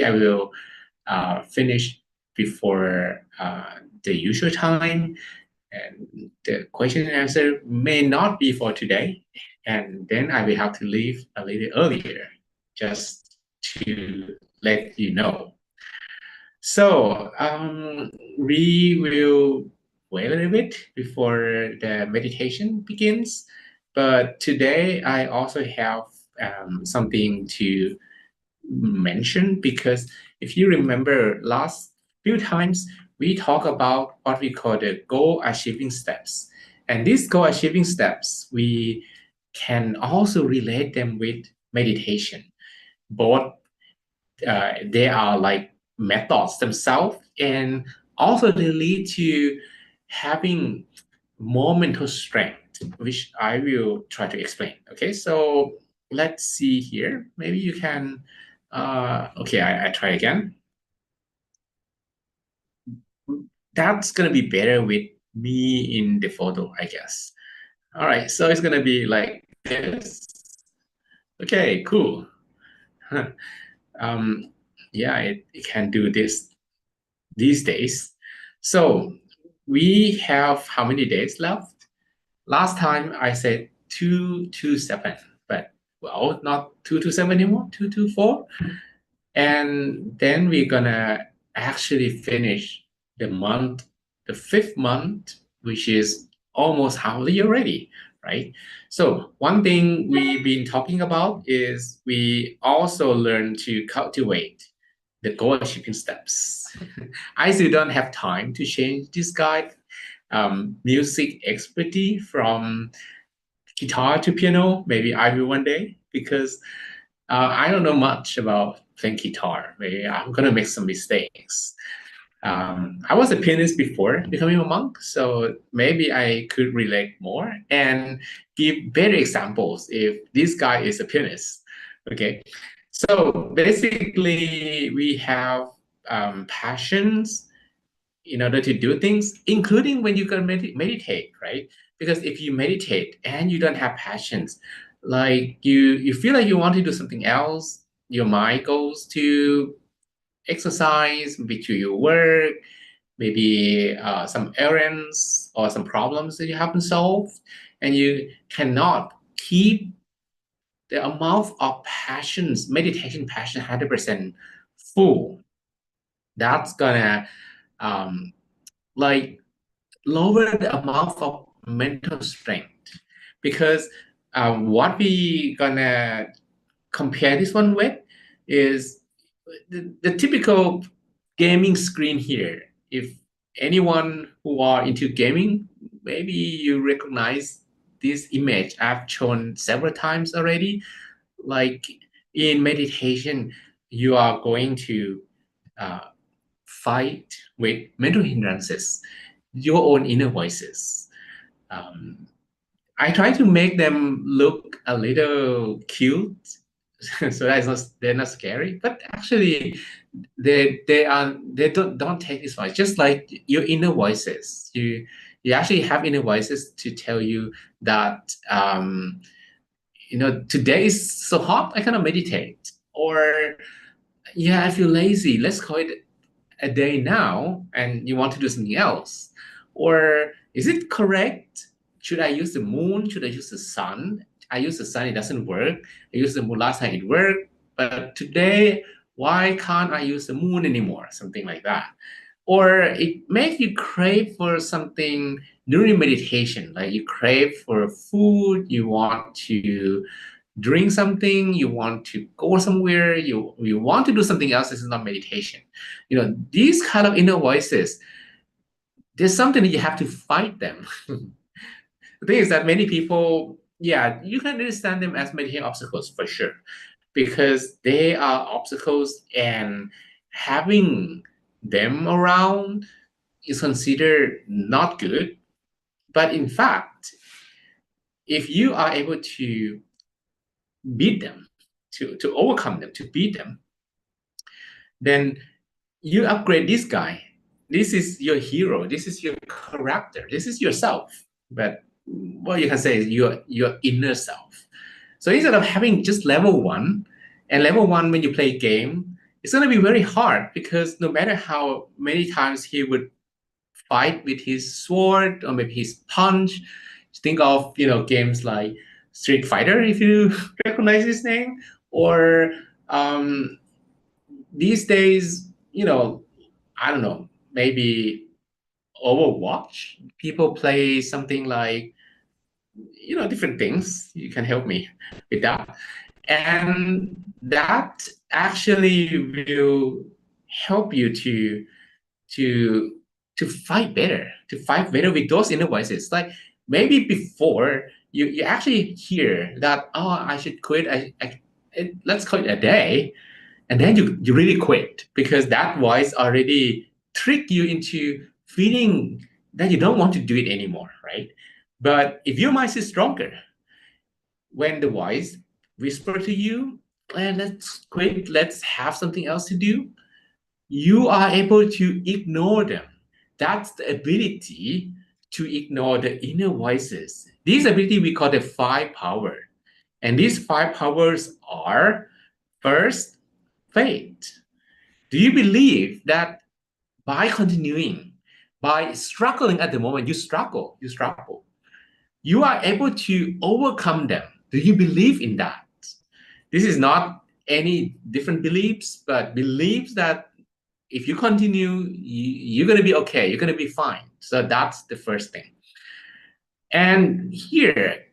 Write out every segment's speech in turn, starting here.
I will finish before the usual time, and the question and answer may not be for today, and then I will have to leave a little earlier just to let you know. So we will wait a little bit before the meditation begins. But today I also have something to mention, because if you remember last few times, we talk about what we call the goal achieving steps. And these goal achieving steps, we can also relate them with meditation. Both they are like methods themselves, and also they lead to having more mental strength, which I will try to explain. Okay, so let's see here. Maybe you can, okay, I try again. That's gonna be better with me in the photo, I guess. All right, so it's gonna be like this. Okay, cool. um, yeah, it can do this these days. So we have how many days left? Last time I said 227, but well, not 227 anymore, 224. And then we're gonna actually finish the month, the fifth month, which is almost halfway already, right? So one thing we've been talking about is we also learn to cultivate the goal achieving steps. I still don't have time to change this guide. Music expertise from guitar to piano. Maybe I will one day, because I don't know much about playing guitar. Maybe I'm gonna make some mistakes. I was a pianist before becoming a monk, so maybe I could relate more and give better examples if this guy is a pianist. Okay, so basically we have passions in order to do things, including when you can meditate, right? Because if you meditate and you don't have passions, like you feel like you want to do something else, your mind goes to exercise, maybe to your work, maybe some errands or some problems that you haven't solved, and you cannot keep the amount of passions, meditation passion, 100% full. That's gonna um, like lower the amount of mental strength, because what we gonna compare this one with is the typical gaming screen here. If anyone who are into gaming, maybe you recognize this image I've shown several times already. Like in meditation, you are going to uh, fight with mental hindrances, your own inner voices. Um, I try to make them look a little cute, so that's not they're not scary. But actually, they don't take this much. Just like your inner voices, you actually have inner voices to tell you that today is so hot, I cannot meditate, or yeah, I feel lazy. Let's call it a day now, and you want to do something else. Or is it correct? Should I use the moon? Should I use the sun? I use the sun, it doesn't work. I used the moon last time, it worked. But today, why can't I use the moon anymore? Something like that. Or it makes you crave for something during meditation, like you crave for food, you want to drink something, you want to go somewhere, you want to do something else. This is not meditation. These kind of inner voices, there's something that you have to fight them. The thing is that many people, yeah, you can understand them as meditation obstacles for sure, because they are obstacles, and having them around is considered not good. But in fact, if you are able to beat them, to overcome them, to beat them, then you upgrade this guy. This is your hero. This is your character. This is yourself. But what you can say is your inner self. So instead of having just level one, and level one when you play a game it's going to be very hard because no matter how many times he would fight with his sword or maybe his punch, think of games like Street Fighter, if you recognize his name, or um, these days, I don't know, maybe Overwatch. People play something like different things. You can help me with that. And that actually will help you to to fight better with those inner voices. Like maybe before you actually hear that, oh, I should quit. Let's call it a day, and then you really quit because that voice already tricked you into feeling that you don't want to do it anymore, right? But if your mind is stronger, when the voice whisper to you, let's quit, let's have something else to do, you are able to ignore them. That's the ability to ignore the inner voices. This ability we call the five power. And these five powers are: first, faith. Do you believe that by continuing, by struggling at the moment, you struggle, you are able to overcome them? Do you believe in that? This is not any different beliefs, but beliefs that if you continue, you're going to be okay, you're going to be fine. So that's the first thing. And here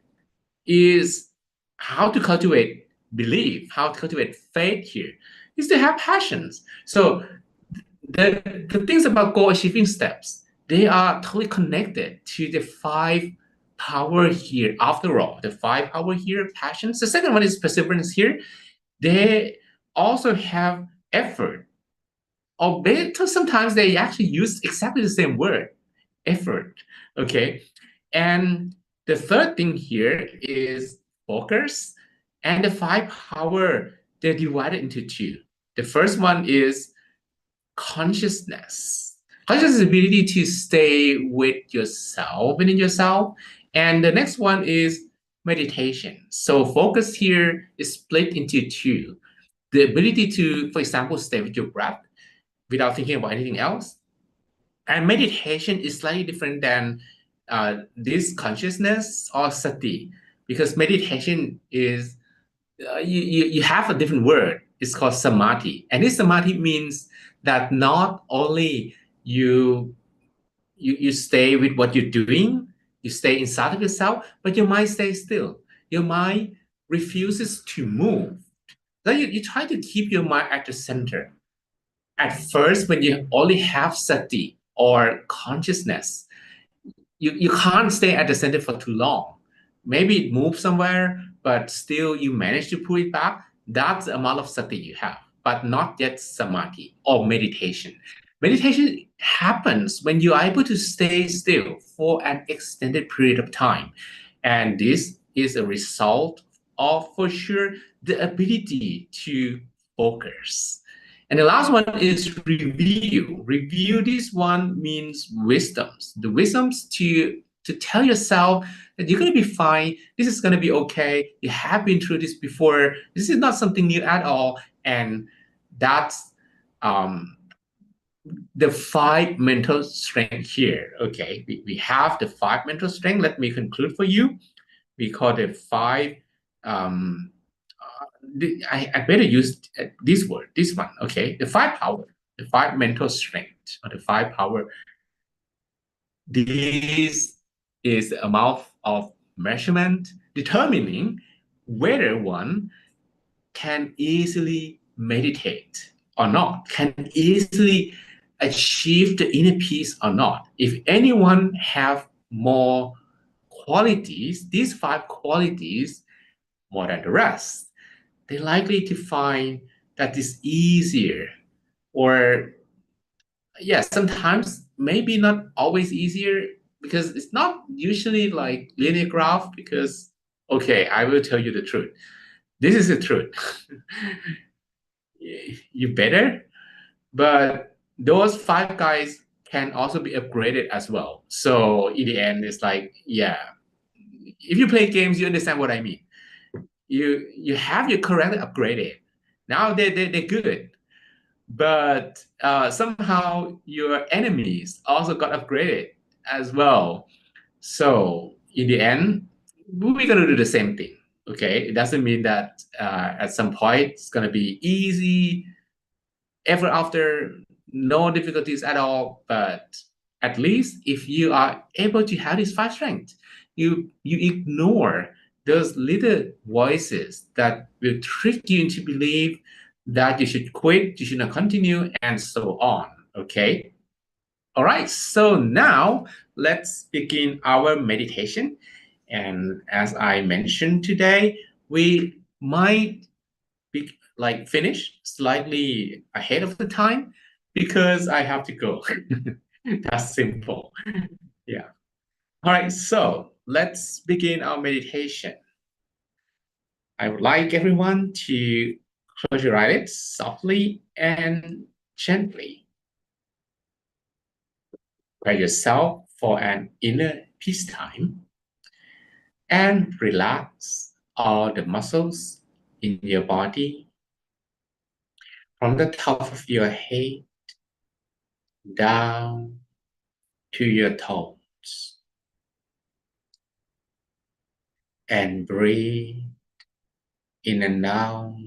is how to cultivate belief, how to cultivate faith here is to have passions. So the things about goal achieving steps, they are totally connected to the five power here. After all, the five power here, passions. The second one is perseverance here. They also have effort. Or sometimes they actually use exactly the same word, effort. Okay. And the third thing here is focus. And the five power, they're divided into two. The first one is consciousness. Consciousness is the ability to stay with yourself, within yourself. And the next one is meditation. So focus here is split into two. The ability to, for example, stay with your breath without thinking about anything else. And meditation is slightly different than this consciousness or sati, because meditation is you have a different word. It's called samadhi, and this samadhi means that not only you stay with what you're doing, you stay inside of yourself, but your mind stays still. Your mind refuses to move. Then you try to keep your mind at the center. At first, when you only have sati or consciousness, you can't stay at the center for too long. Maybe it moves somewhere, but still you manage to pull it back. That's the amount of sati you have, but not yet samadhi or meditation. Meditation happens when you are able to stay still for an extended period of time. And this is a result of, for sure, the ability to focus. And the last one is review. Review, this one means wisdoms. The wisdoms to tell yourself that you're going to be fine. This is going to be okay. You have been through this before. This is not something new at all. And that's the five mental strength here. Okay, we have the five mental strength. Let me conclude for you. We call it five. I better use this word, this one. Okay, the five power, the five mental strength, or the five power. This is the amount of measurement determining whether one can easily meditate or not, can easily achieve the inner peace or not. If anyone have more qualities, these five qualities more than the rest, they're likely to find that it's easier, or yeah, sometimes maybe not always easier, because it's not usually like linear graph. Because okay, I will tell you the truth. This is the truth. You better, but those five guys can also be upgraded as well. So in the end, it's like, yeah, if you play games, you understand what I mean. You have your character upgraded. Now they're good. but somehow your enemies also got upgraded as well. So in the end, we're gonna do the same thing. Okay, it doesn't mean that at some point it's gonna be easy ever after, no difficulties at all. But at least if you are able to have this five strength, you ignore those little voices that will trick you into believe that you should quit, you should not continue, and so on. Okay. All right. So now let's begin our meditation. And as I mentioned today, we might like finish slightly ahead of the time because I have to go. That's simple. Yeah. All right. So let's begin our meditation. I would like everyone to close your eyelids softly and gently. Prepare yourself for an inner peace time and relax all the muscles in your body from the top of your head down to your toes, and breathe in and out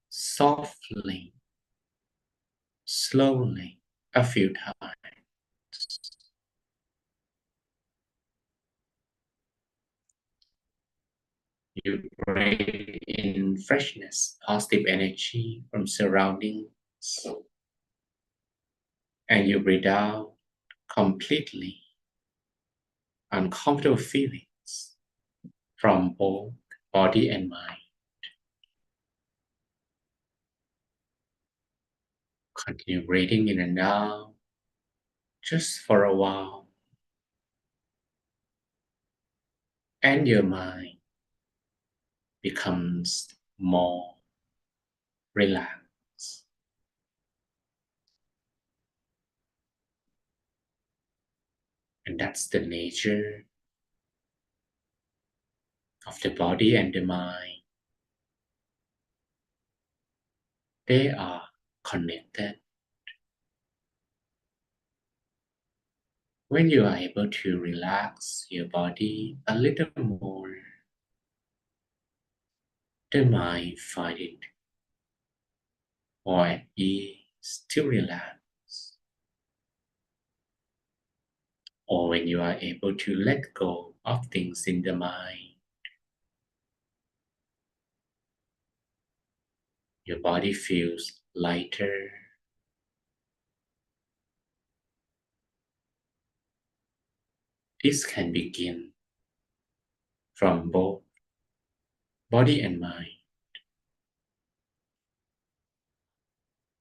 softly, slowly, a few times. You breathe in freshness, positive energy from surroundings, and you breathe out completely uncomfortable feelings from both body and mind. Continue breathing in and out just for a while, and your mind becomes more relaxed. And that's the nature of the body and the mind. They are connected. When you are able to relax your body a little more, the mind finds it more at ease to relax. Or when you are able to let go of things in the mind, your body feels lighter. This can begin from both body and mind.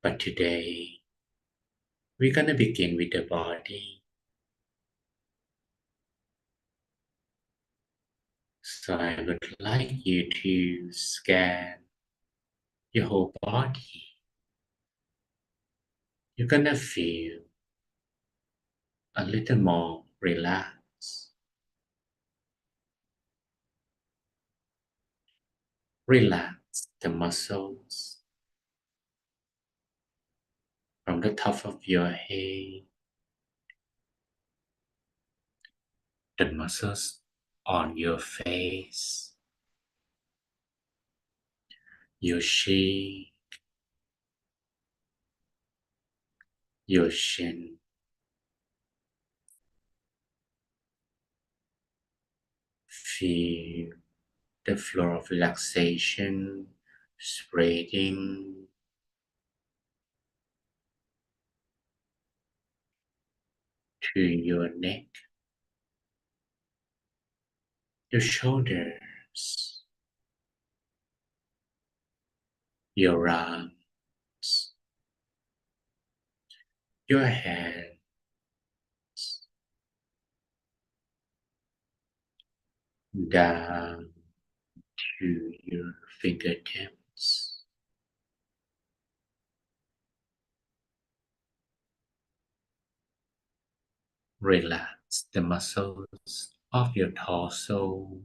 But today, we're going to begin with the body. So I would like you to scan your whole body. You're going to feel a little more relaxed. Relax the muscles from the top of your head, the muscles on your face, your cheek, your chin. Feel the flow of relaxation spreading to your neck, your shoulders, your arms, your hands, down to your fingertips. Relax the muscles of your torso,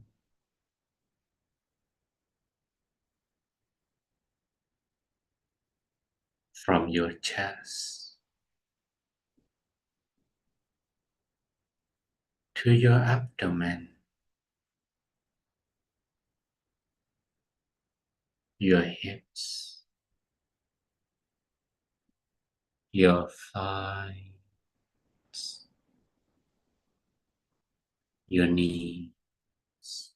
from your chest to your abdomen, your hips, your thighs, your knees,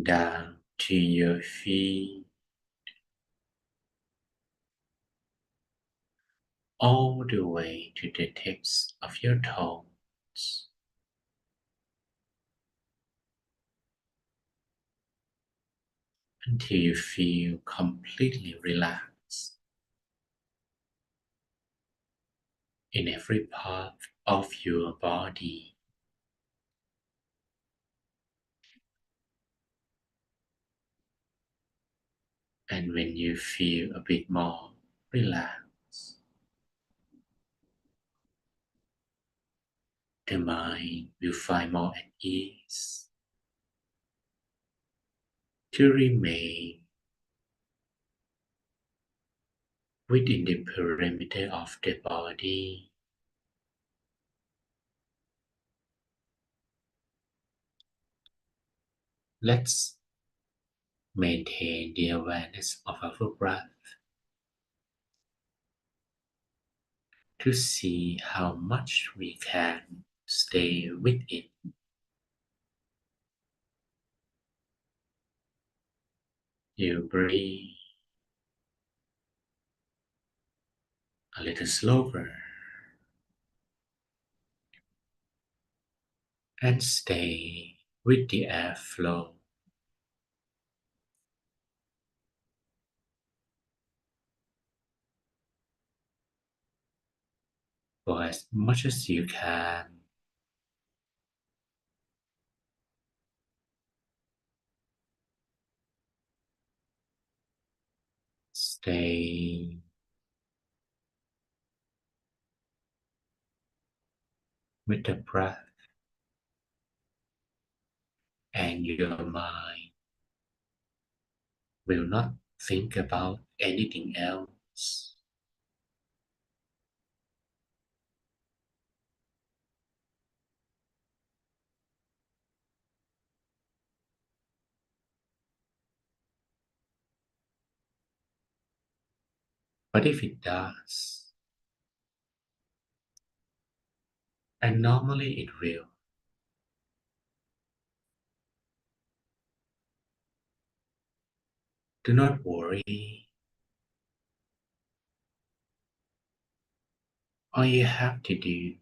down to your feet, all the way to the tips of your toes, until you feel completely relaxed in every part of your body. And when you feel a bit more relaxed, the mind will find more at ease to remain within the perimeter of the body. Let's maintain the awareness of our breath to see how much we can stay with it. You breathe a little slower and stay with the airflow for as much as you can. Stay with the breath, and your mind will not think about anything else. But if it does, and normally it will, do not worry. All you have to do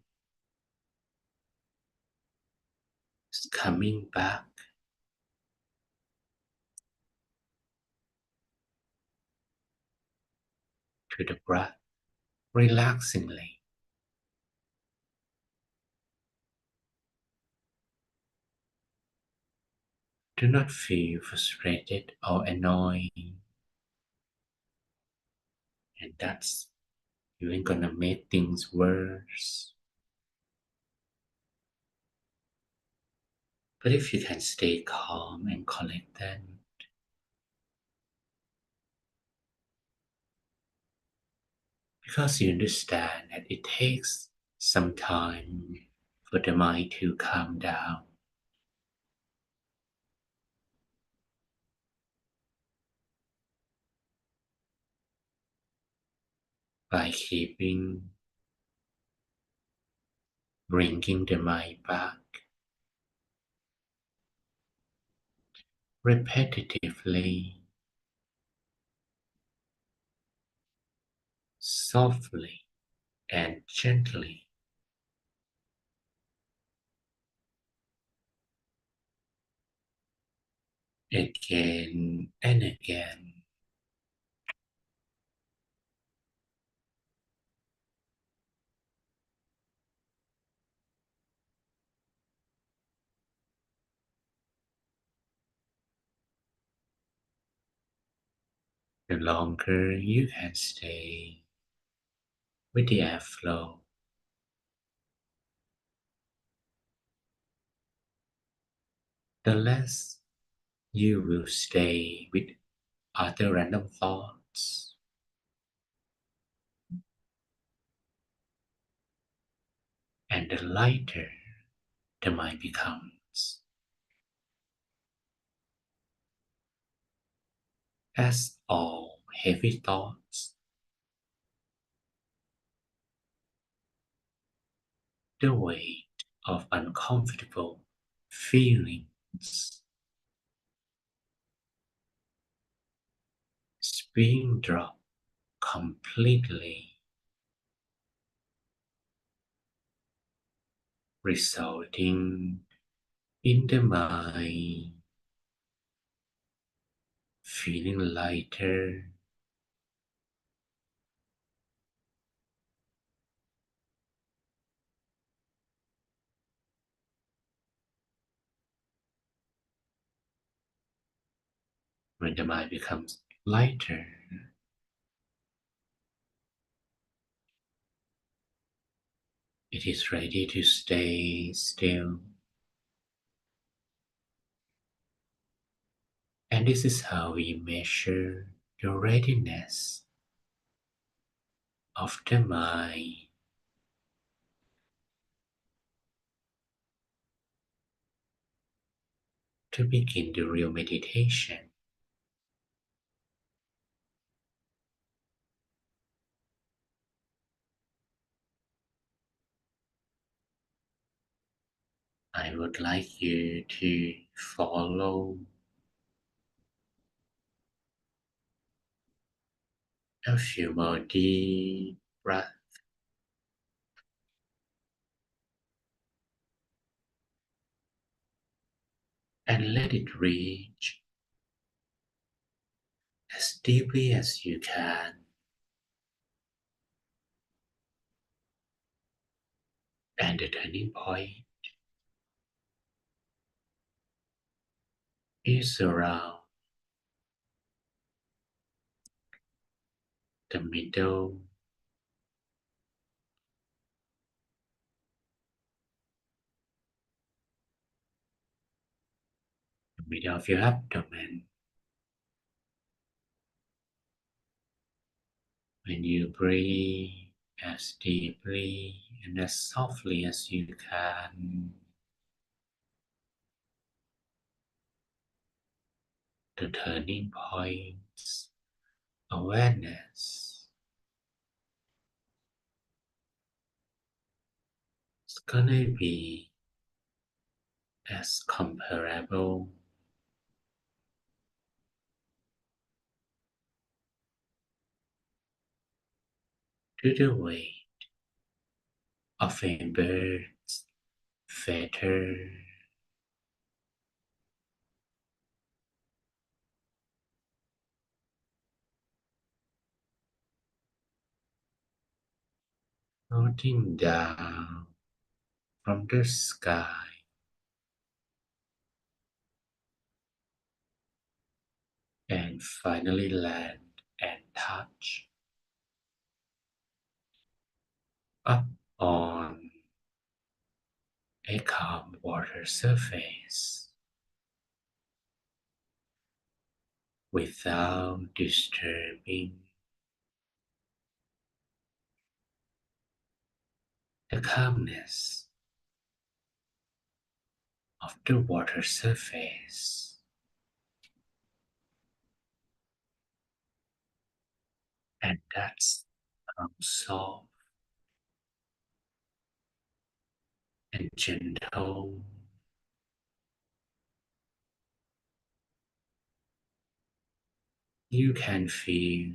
is coming back to the breath relaxingly. Do not feel frustrated or annoyed, and that's even gonna make things worse. But if you can stay calm and collected, because you understand that it takes some time for the mind to calm down by keeping bringing the mind back repetitively, softly, and gently. Again and again. The longer you can stay with the airflow, the less you will stay with other random thoughts, and the lighter the mind becomes. As all heavy thoughts, the weight of uncomfortable feelings is being dropped completely, resulting in the mind feeling lighter when the mind becomes lighter. It is ready to stay still. And this is how we measure the readiness of the mind to begin the real meditation. I would like you to follow a few more deep breaths and let it reach as deeply as you can. And the turning point is around the middle of your abdomen. When you breathe as deeply and as softly as you can, the turning point's awareness is gonna be as comparable to the weight of a bird's feather, floating down from the sky and finally land and touch up on a calm water surface without disturbing the calmness of the water surface. And that's how soft and gentle you can feel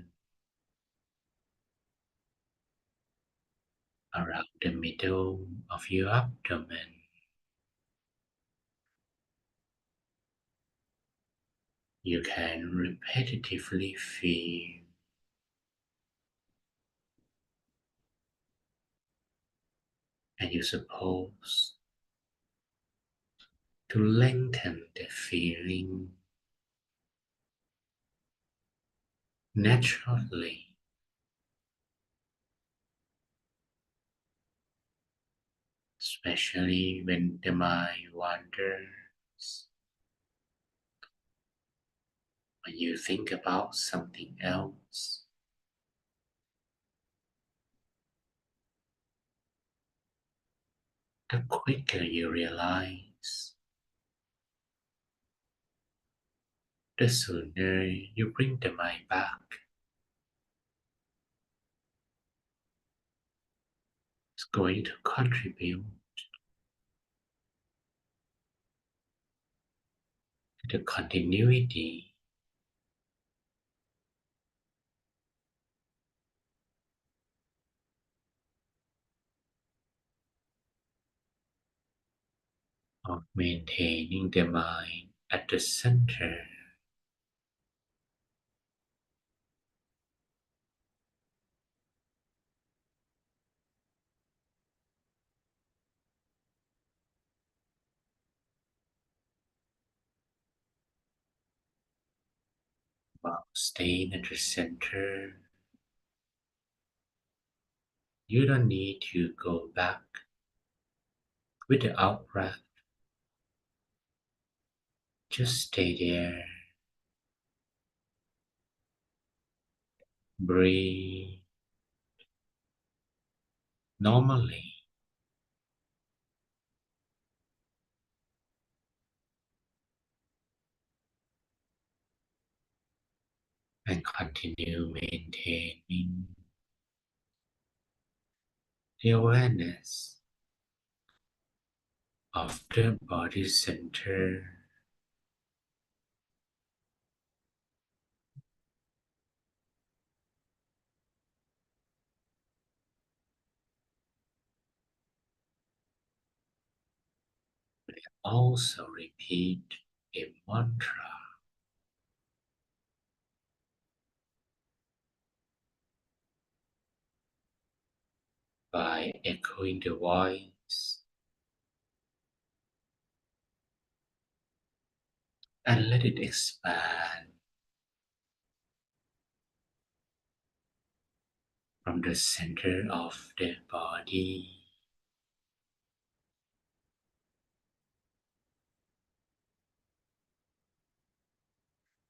around the middle of your abdomen. You can repetitively feel, and you're supposed to lengthen the feeling naturally, especially when the mind wanders When you think about something else, the quicker you realize, the sooner you bring the mind back. It's going to contribute to the continuity of maintaining the mind at the center while staying at the center. You don't need to go back with the out breath. Just stay there. Breathe normally and continue maintaining the awareness of the body center. Also repeat a mantra by echoing the voice and let it expand from the center of the body.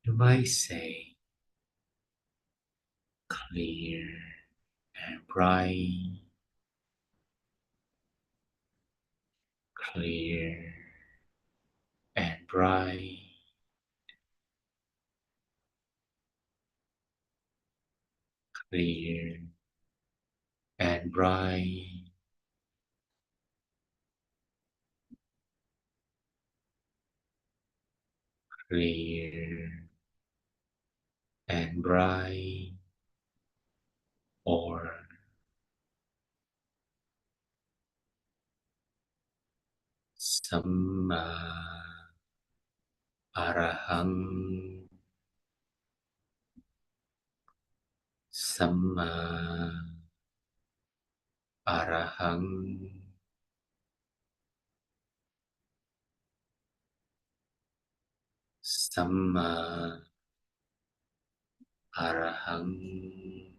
You might say clear and bright, clear and bright, clear and bright, clear and bright, or Samma Arahang, Samma Arahang, Samma Arahang,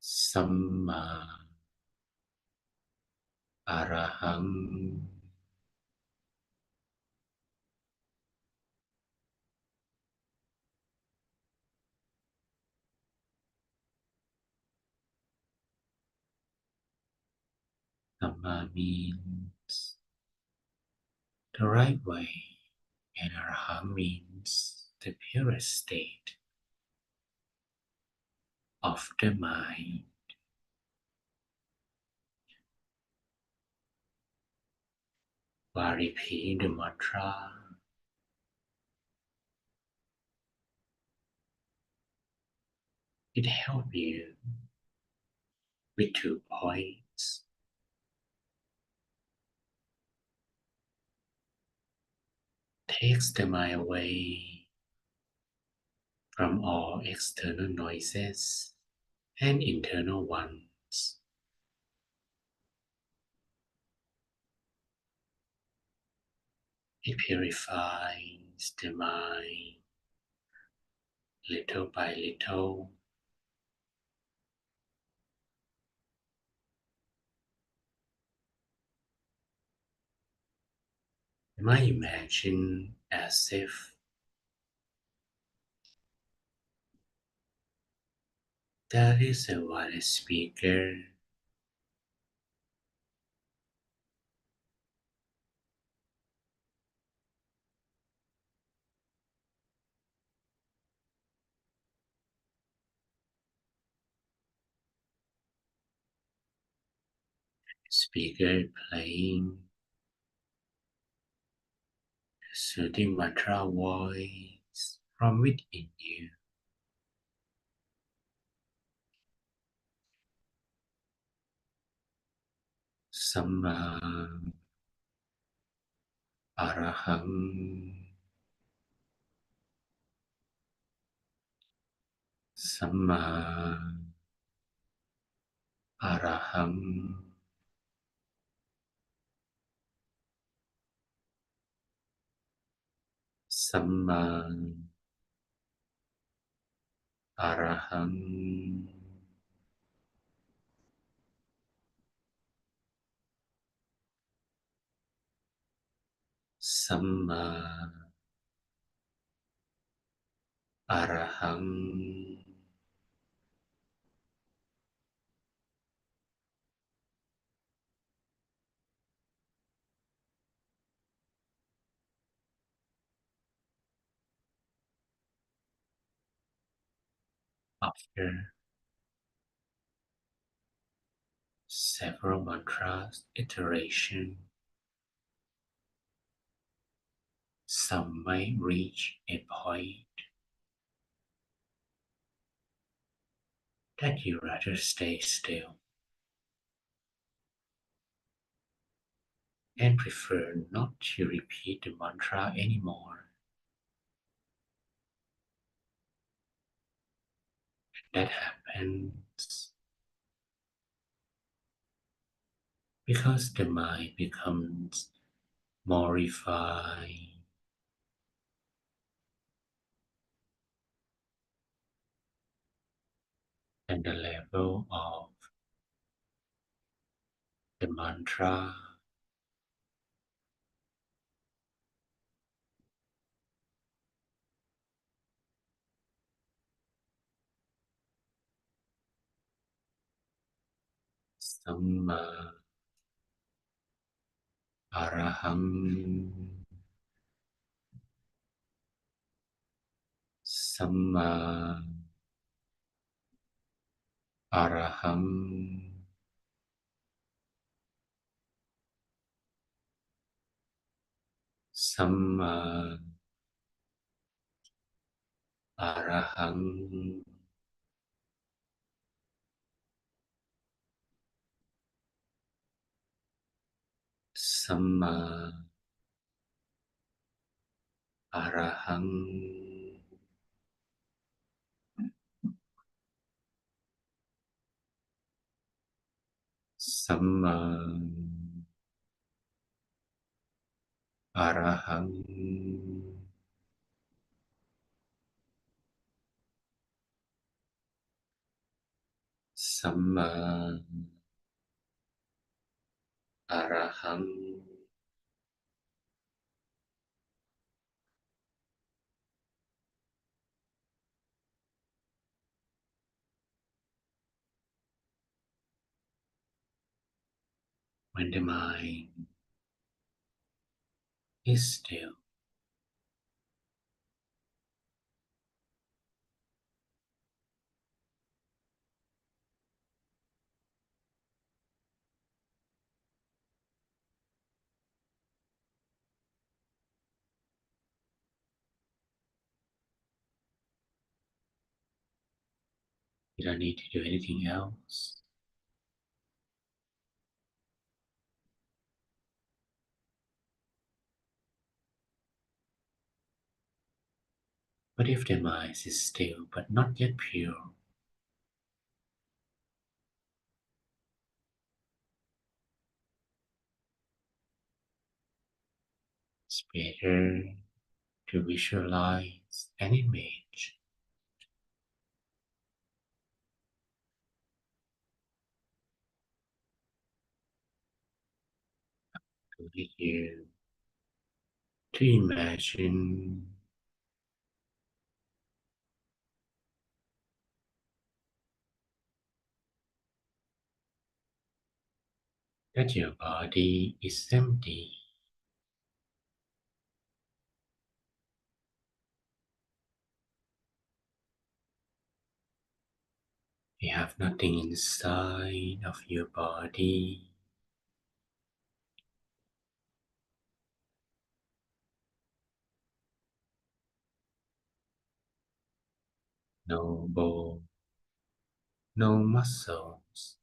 Samma Arahang. Samma means the right way, and Arahang means the purest state of the mind. While repeating the mantra, it helps you with 2 points. Takes the mind away from all external noises and internal ones. It purifies the mind little by little, I imagine as if there is a one speaker speaker playing a soothing mantra voice from within you. Samma Arahang Samma Arahang Samma Arahang Samma Arahang after several mantras iteration, some may reach a point that you rather stay still and prefer not to repeat the mantra anymore. That happens because the mind becomes more refined and the level of the mantra Samma Arahang Samma Arahang Samma Arahang Samma Arahang Samma Arahang Samma Arahang when the mind is still. You don't need to do anything else. But if the mind is still but not yet pure, it's better to visualize an image to you to imagine that your body is empty. You have nothing inside of your body, no bone, no muscles,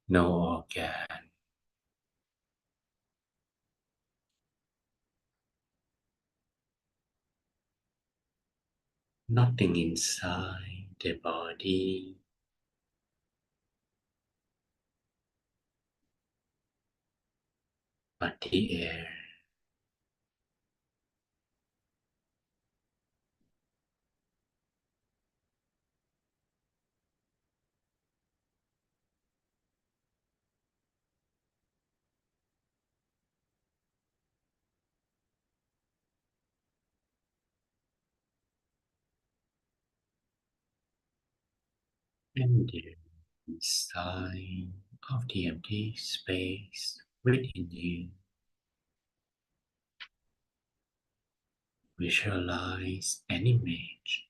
no organ, nothing inside the body but the air. And then inside of the empty space within you, visualize an image.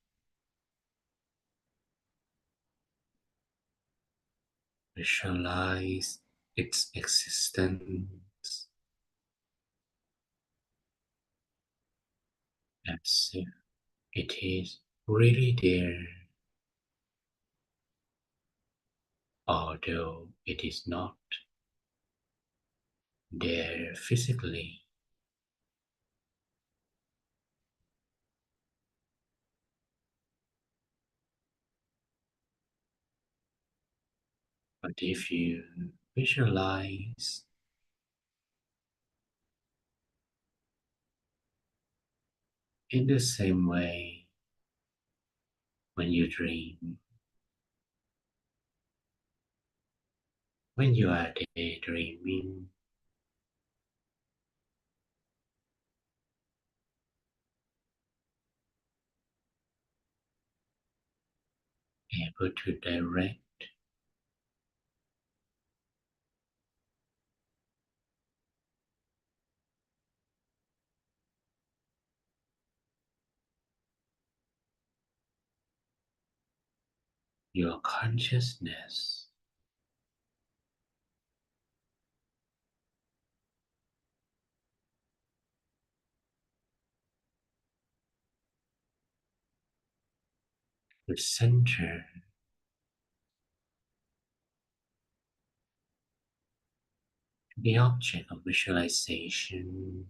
Visualize its existence as if it is really there, although it is not there physically. But if you visualize in the same way when you dream, when you are daydreaming, able to direct your consciousness to center the object of visualization.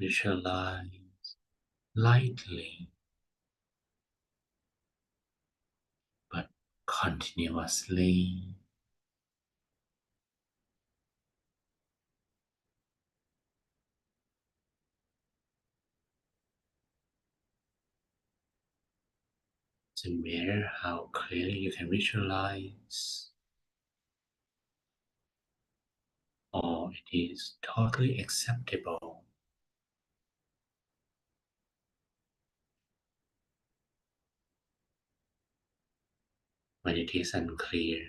Visualize lightly but continuously. No matter how clearly you can visualize, or it is totally acceptable when it is unclear.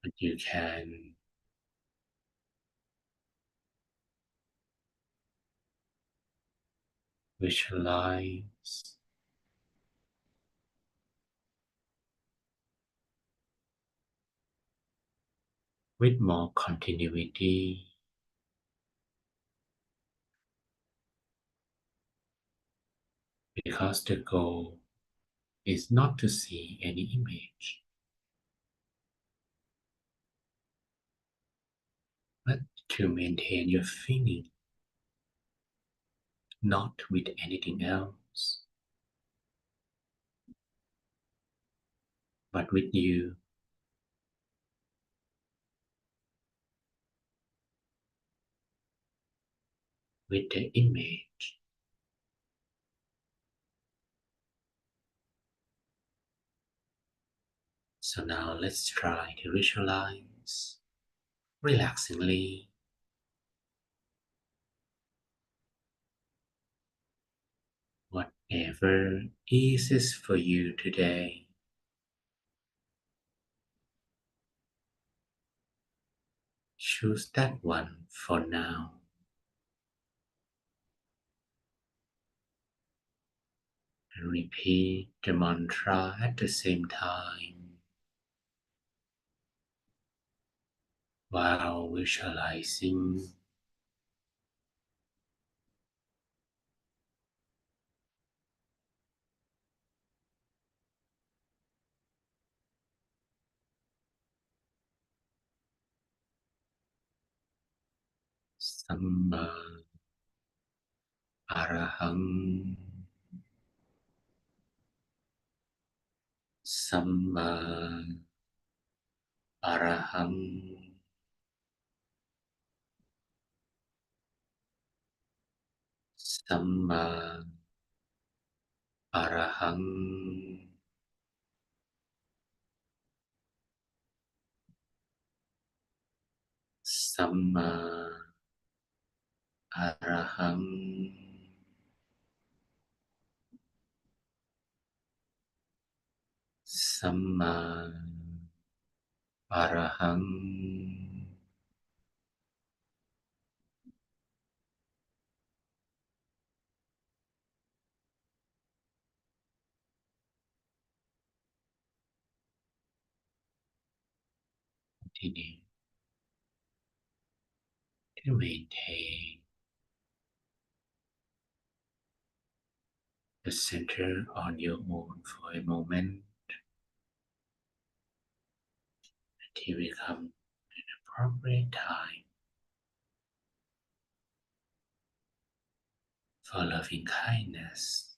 But you can visualize with more continuity because the goal is not to see any image, but to maintain your feeling, not with anything else, but with you. with the image. So now let's try to visualize relaxingly whatever eases for you today. Choose that one for now. And repeat the mantra at the same time while visualizing. Samma Arahang, Samma Arahang, Samma Arahang, Samma Arahang, Samma Arahang, continue to maintain the center on your own for a moment until we come to an appropriate time for loving kindness.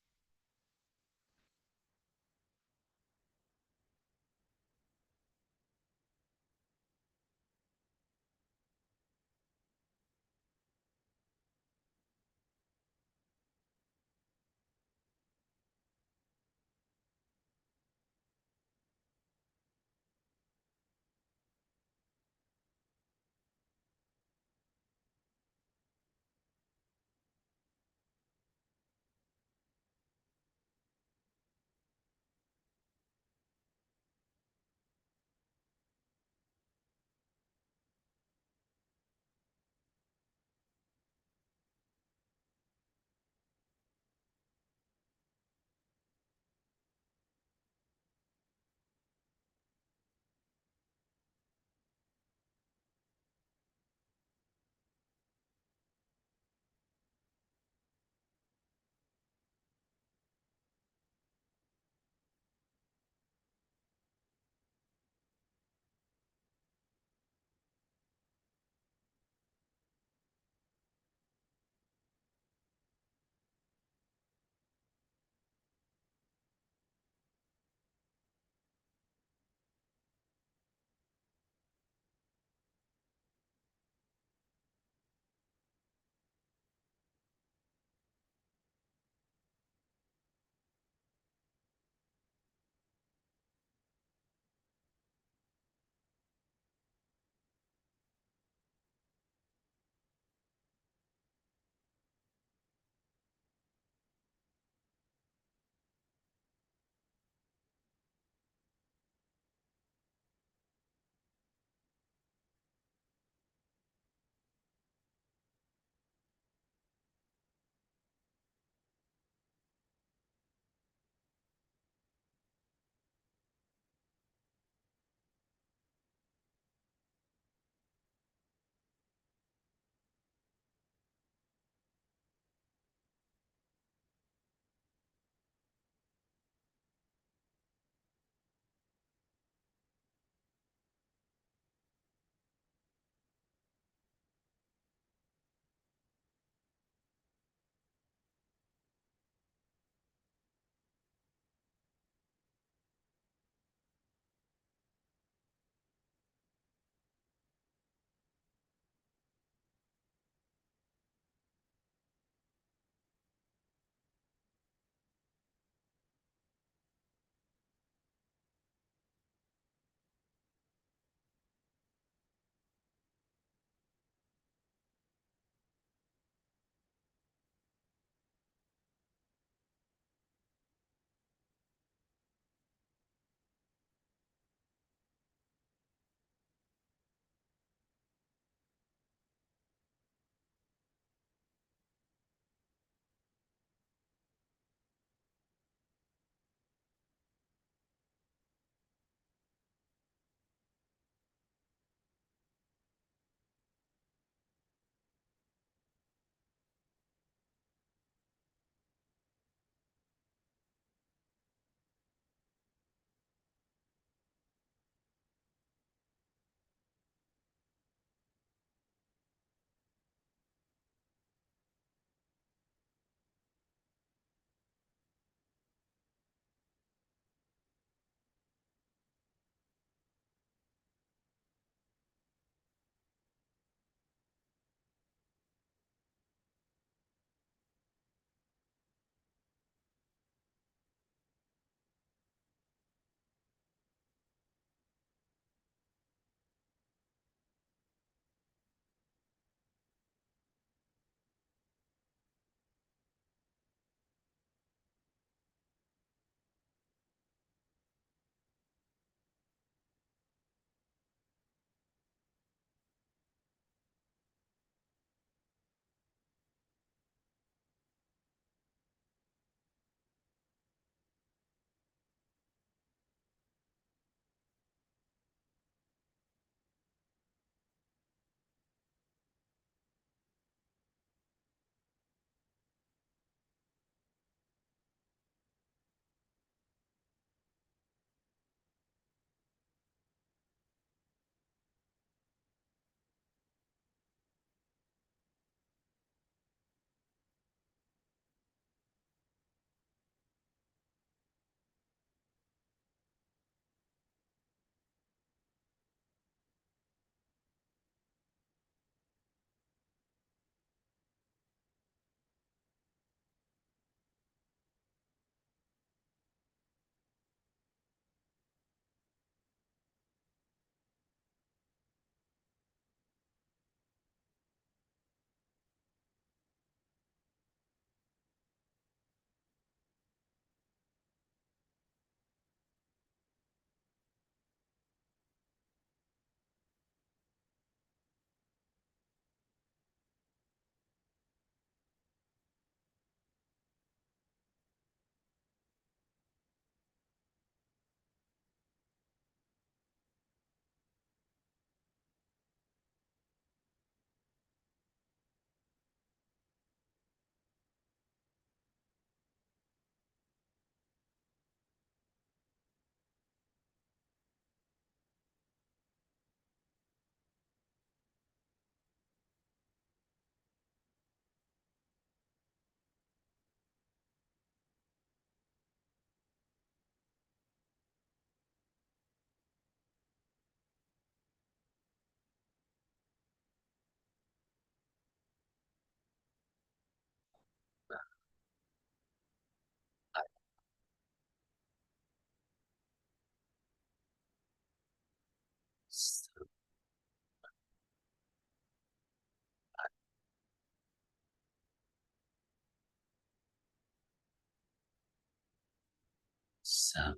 Some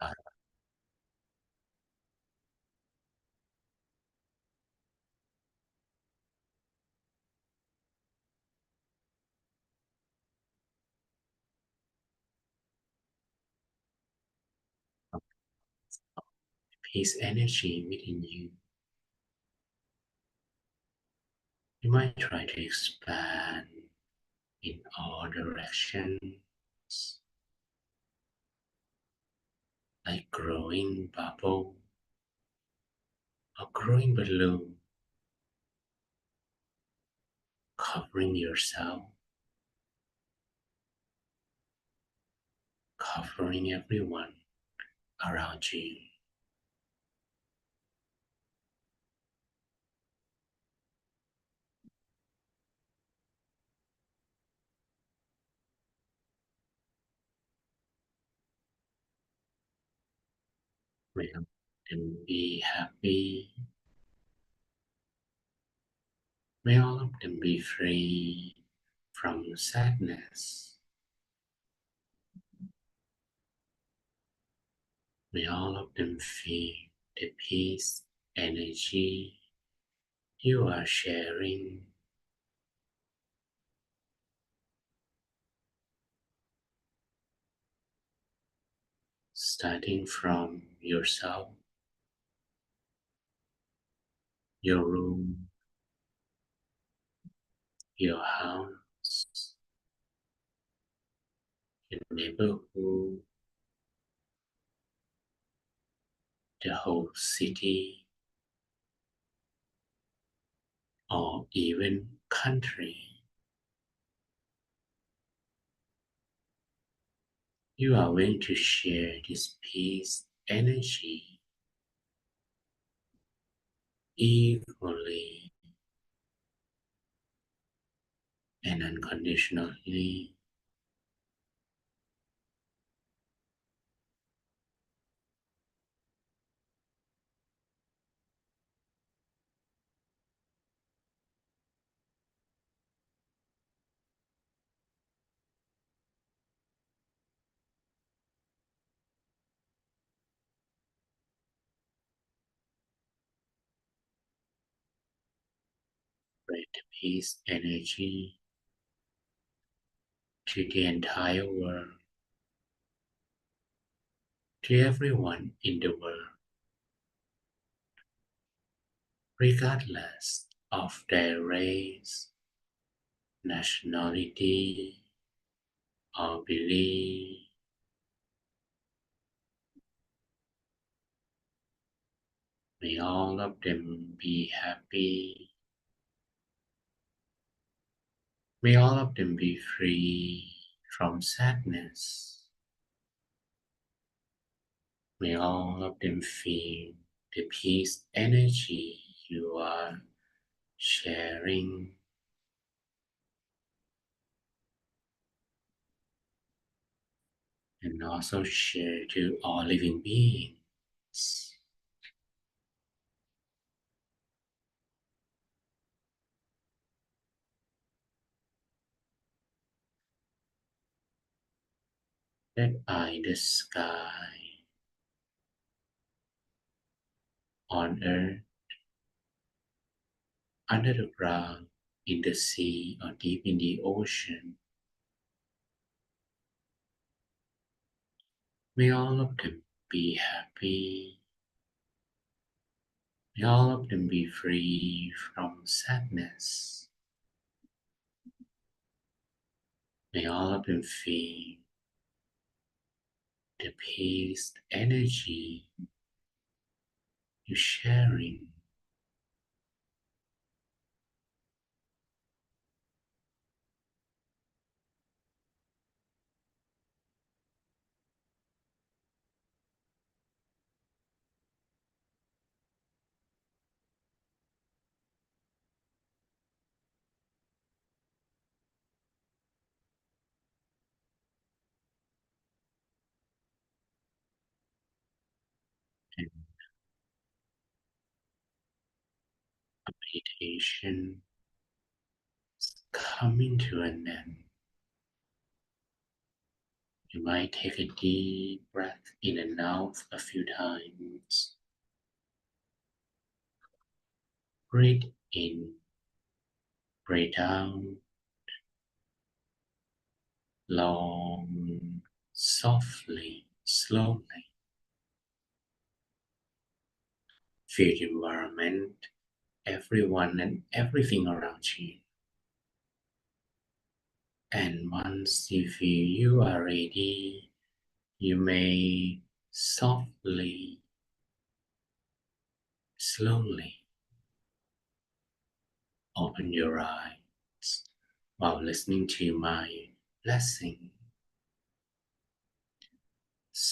are peace energy within you. You might try to expand in all directions, like growing bubble or growing balloon, covering yourself, covering everyone around you. May all of them be happy. May all of them be free from sadness. May all of them feel the peace energy you are sharing, starting from yourself, your room, your house, your neighborhood, the whole city, or even country. You are going to share this peace energy equally and unconditionally. Spread the peace energy to the entire world, to everyone in the world, regardless of their race, nationality, or belief. May all of them be happy. May all of them be free from sadness. May all of them feel the peace energy you are sharing, and also share to all living beings. That eye the sky, on earth, under the ground, in the sea, or deep in the ocean. May all of them be happy. May all of them be free from sadness. May all of them feel the peace energy you're sharing. And meditation is coming to an end. You might take a deep breath in and out a few times. Breathe in, breathe out, long, softly, slowly. Feel the environment, everyone and everything around you. And once you feel you are ready, you may softly, slowly open your eyes while listening to my blessing.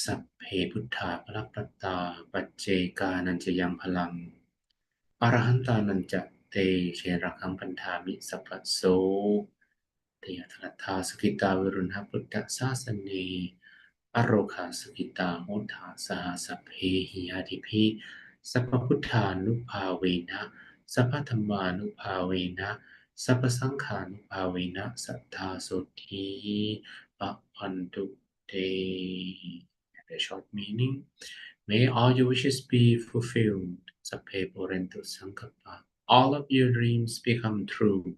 สัพเพพุทธาภรปัตตาปัจเจกานันจะยังพลังอรหันตานันจะเตเชระคังพันธามิสัพพะโสเตยทัตถาสกิตาวิรุณหพุทธศาสเนอโรคาสกิตาโหทาสหสัพเพหิยาติภิสัพพพุทธานุภาเวนะสัพพธรรมานุภาเวนะสัพพสังฆานุภาเวนะสัทธาโสธีปะพันตุเต A short meaning. May all your wishes be fulfilled. Sapphe porento sankappa. All of your dreams become true.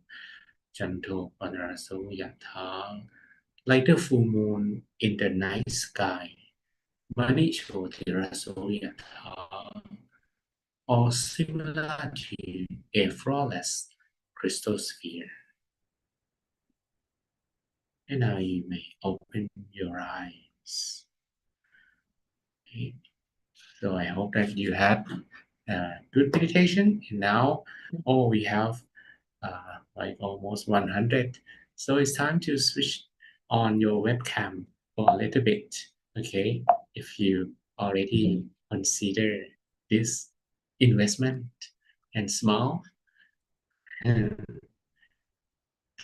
Janto panaraso yatha. Like the full moon in the night sky. Manicho tiraso yatha. Or similar to a flawless crystal sphere. And now you may open your eyes. Okay. So I hope that you had good meditation. And now, we have like almost 100. So it's time to switch on your webcam for a little bit. Okay, if you already consider this investment and small,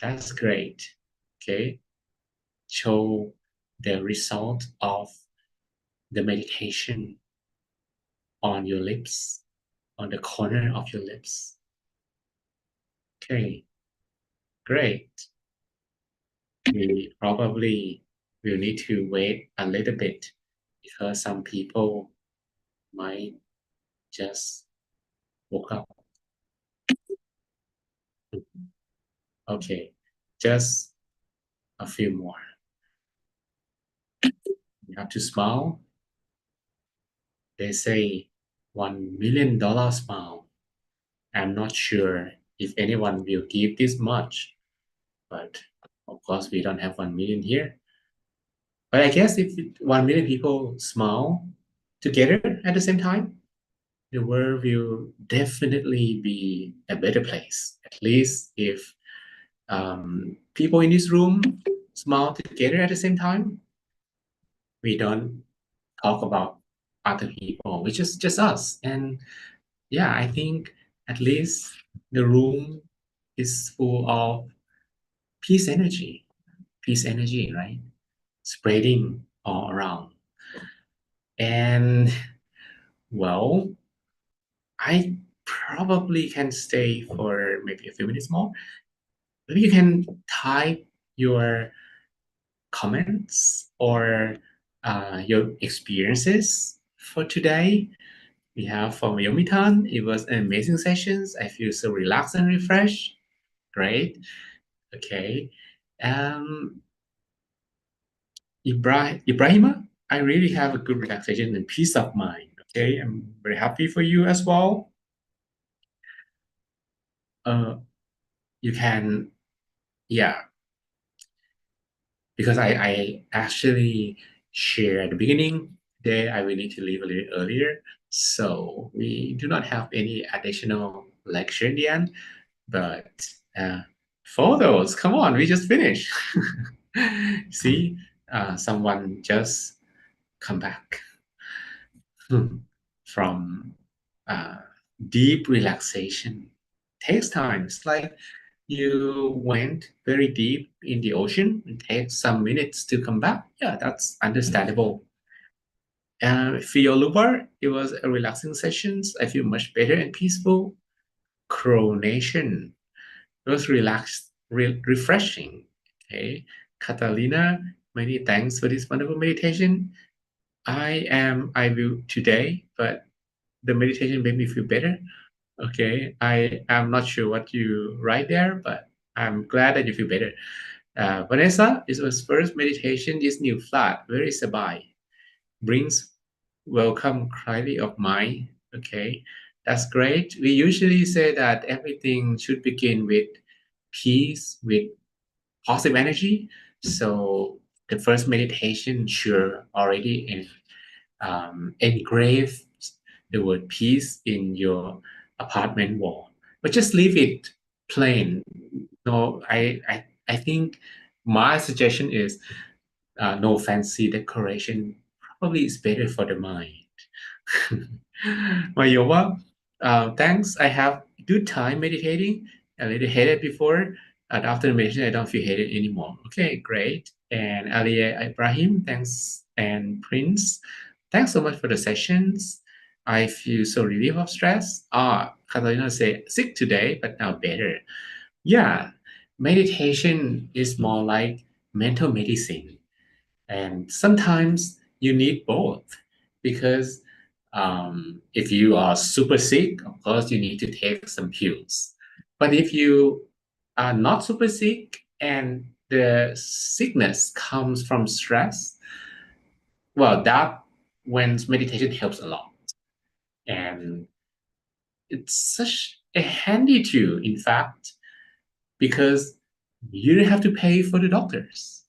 that's great. Okay, show the result of the meditation on your lips, on the corner of your lips. Okay, great. We probably will need to wait a little bit because some people might just woke up. Okay, just a few more. You have to smile. They say $1 million smile. I'm not sure if anyone will give this much, but of course we don't have 1 million here. But I guess if 1 million people smile together at the same time, the world will definitely be a better place. At least if people in this room smile together at the same time, we don't talk about other people, which is just us. And yeah, I think at least the room is full of peace energy, right? Spreading all around. And well, I probably can stay for maybe a few minutes more. Maybe you can type your comments or your experiences for today. We have from Yomitan. It was an amazing sessions. I feel so relaxed and refreshed. Great. Okay. Ibrahima, I really have a good relaxation and peace of mind. Okay. I'm very happy for you as well. You can, yeah, because I actually share at the beginning today I will need to leave a little earlier, so we do not have any additional lecture in the end. But photos, come on, we just finished. See, someone just come back from deep relaxation. Takes time. It's like you went very deep in the ocean. It takes some minutes to come back. Yeah, that's understandable. For your lower, it was a relaxing sessions. I feel much better and peaceful. Coronation. It was relaxed, refreshing. Okay. Catalina, Many thanks for this wonderful meditation. I will today, but the meditation made me feel better. Okay, I am not sure what you write there, but I'm glad that you feel better. Vanessa, it was first meditation. This new flat, very sabai, brings welcome clarity of mind. Okay, that's great. We usually say that everything should begin with peace, with positive energy. So the first meditation sure already engrave the word peace in your apartment wall, but just leave it plain. No, I think my suggestion is no fancy decoration. Probably is better for the mind. Mayowa, thanks. I have good time meditating. I little headed before, and after the meditation, I don't feel headed anymore. Okay, great. And Alia Ibrahim, thanks. And Prince, thanks so much for the sessions. I feel so relieved of stress. Catalina say sick today, but now better. Yeah, meditation is more like mental medicine. And sometimes you need both because if you are super sick, of course, you need to take some pills. But if you are not super sick and the sickness comes from stress, well, that when meditation helps a lot. And it's such a handy tool, in fact, because you don't have to pay for the doctors.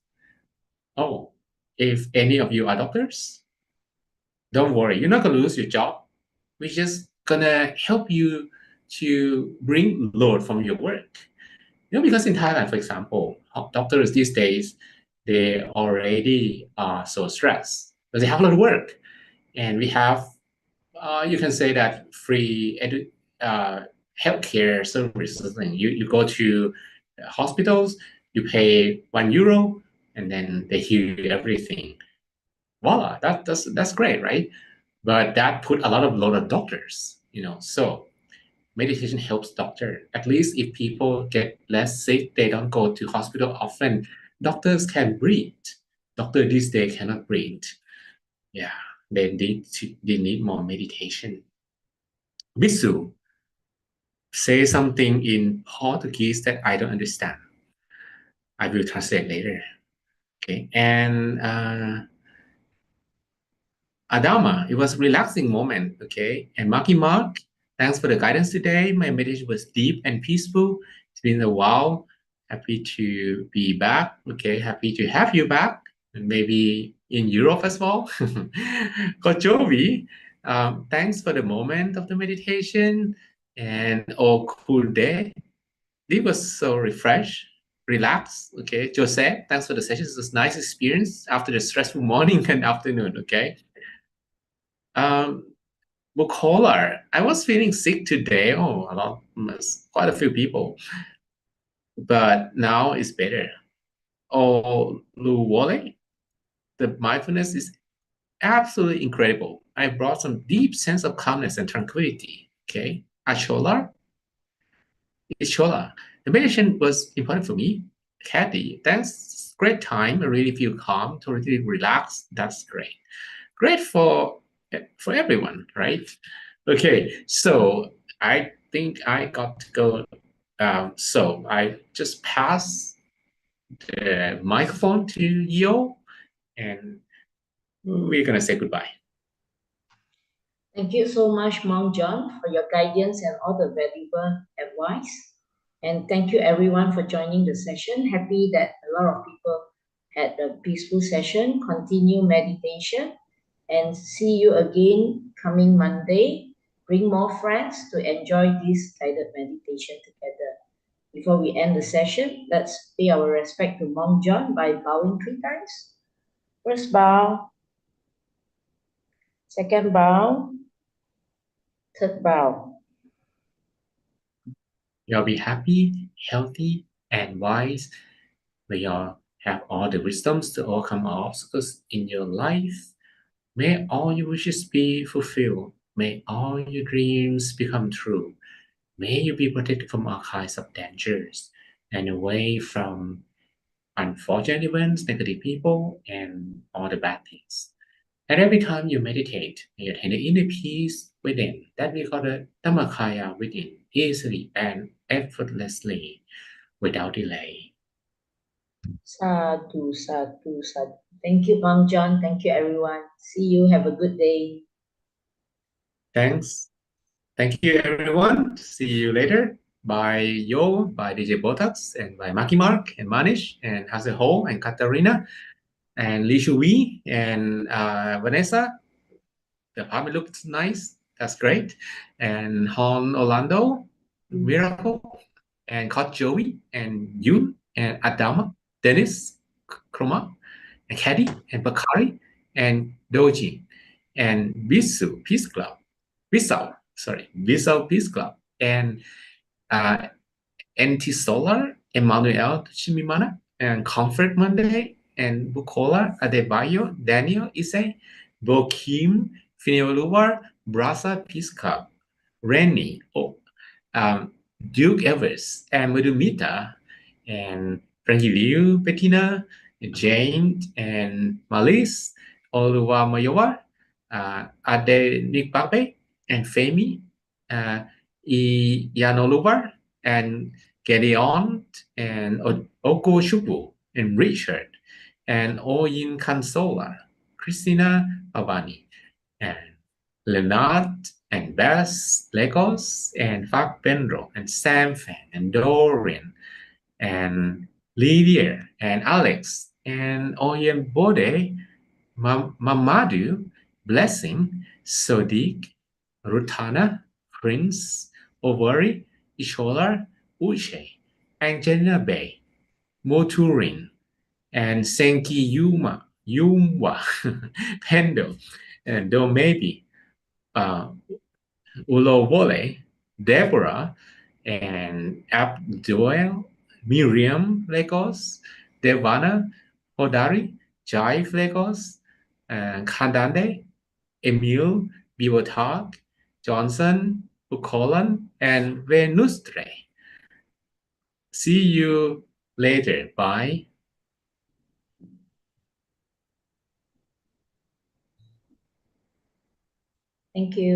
Oh, if any of you are doctors, don't worry, you're not gonna lose your job. We're just gonna help you to bring load from your work. Because in Thailand, for example, doctors these days they already are so stressed because they have a lot of work, and we have you can say that free healthcare services. And you go to hospitals, you pay €1, and then they heal you everything. Voila, that's great, right? But that put a lot of load on doctors, So meditation helps doctor. At least if people get less sick, they don't go to hospital often. Doctors can breathe. Doctor these days cannot breathe. Yeah, they need more meditation. Bisu, say something in Portuguese that I don't understand. I will translate later. Okay, and Adama, it was a relaxing moment, okay? And Marky Mark, thanks for the guidance today. My meditation was deep and peaceful. It's been a while. Happy to be back, okay? Happy to have you back, and maybe in Europe as well. Kojovi, thanks for the moment of the meditation. And oh, cool day. This was so refreshed, relaxed, okay? Joseph, thanks for the session. It was a nice experience after the stressful morning and afternoon, okay? Bukola, I was feeling sick today. Oh, quite a few people, but now it's better. Oh, Luwole, the mindfulness is absolutely incredible. I brought some deep sense of calmness and tranquility. Okay, Achola, Ichola, the meditation was important for me. Kathy, thanks. Great time. I really feel calm, totally relaxed. That's great. Great for everyone, right? Okay, so I think I got to go. So I just pass the microphone to Yo, and we're gonna say goodbye. Thank you so much, Mount John, for your guidance and all the valuable advice. And thank you everyone for joining the session. Happy that a lot of people had a peaceful session. Continue meditation and see you again coming Monday. Bring more friends to enjoy this guided meditation together. Before we end the session, let's pay our respect to Mount John by bowing 3 times. First bow, second bow, third bow. You'll be happy, healthy, and wise. May you have all the wisdoms to overcome all obstacles in your life. May all your wishes be fulfilled. May all your dreams become true. May you be protected from all kinds of dangers and away from unfortunate events, negative people, and all the bad things. And every time you meditate, you attain the inner peace within. That we call the Dhammakaya within, easily and effortlessly, without delay. Sadhu, sadhu, sadhu. Thank you, Bang John. Thank you, everyone. See you. Have a good day. Thanks. Thank you, everyone. See you later. By Yo, by DJ Botax, and by Maki Mark, and Manish, and Haseho, and Katarina, and Li Shui, and Vanessa. The apartment looks nice. That's great. And Hon Orlando, Miracle, and Coach Joey, and Yun, and Adama, Dennis, Kroma, and Caddy, and Bakari, and Doji, and Bisu Peace Club, Bissau Peace Club, and uh, Anti-Solar, Emmanuel Chimimana, and Comfort Monday, and Bukola Adebayo, Daniel Ise, Bokim, Finioluar, Brasa Peace Club, Rennie, Duke Evers, and Madumita, and Frankie Liu, Bettina, Jane, and Malis, Oluwa Mayowa, Ade Nikpape, and Femi, Yanoluvar, and Gedeon, and Oko Shubu, and Richard, and Oyin Consola, Christina Pavani, and Leonard, and Bess, Legos, and Fak Benro, and Sam Fan, and Dorian, and Lydia, and Alex, and Oyen Bode, Mamadu, Blessing, Sodiq, Rutana, Prince, Ovary, Ishola, Uche, Angelina Bay, Moturin, and Senki Yumwa, Pendo, and Domebi, Ulowole, Deborah, and Abduel, Miriam Lagos, Devana, Hodari, Jive Lagos, Kandande, Emil, Bivotag, Johnson, Bukolan, and Venustre. See you later. Bye. Thank you.